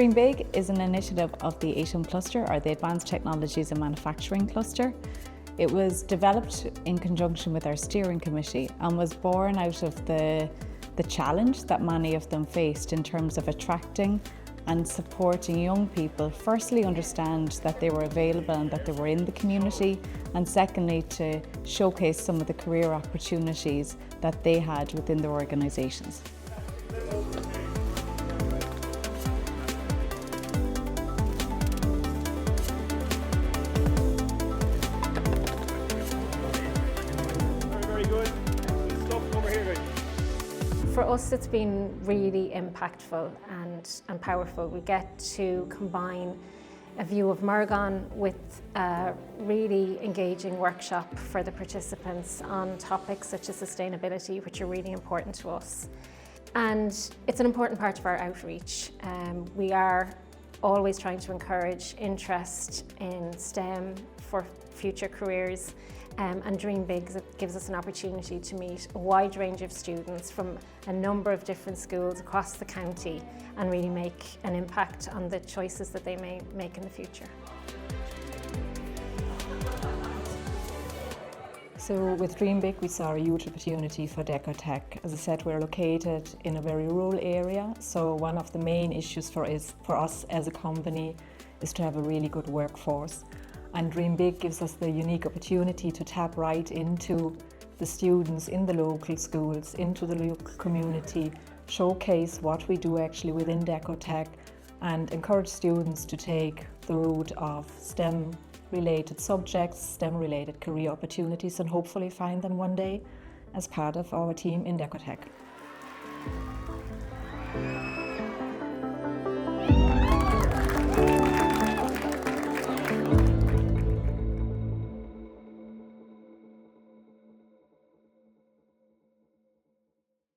Dreambig is an initiative of the ATIM cluster, or the Advanced Technologies and Manufacturing cluster. It was developed in conjunction with our steering committee and was born out of the challenge that many of them faced in terms of attracting and supporting young people, firstly understand that they were available and that they were in the community, and secondly to showcase some of the career opportunities that they had within their organisations. For us, it's been really impactful and powerful. We get to combine a view of Mergon with a really engaging workshop for the participants on topics such as sustainability, which are really important to us. And it's an important part of our outreach. We are always trying to encourage interest in STEM for future careers. And Dreambig gives us an opportunity to meet a wide range of students from a number of different schools across the county and really make an impact on the choices that they may make in the future. So with Dreambig we saw a huge opportunity for Decotech. As I said, we're located in a very rural area, so one of the main issues for us as a company is to have a really good workforce. And Dreambig gives us the unique opportunity to tap right into the students in the local schools, into the local community, showcase what we do actually within Decotech, and encourage students to take the route of STEM-related subjects, STEM-related career opportunities, and hopefully find them one day as part of our team in Decotech.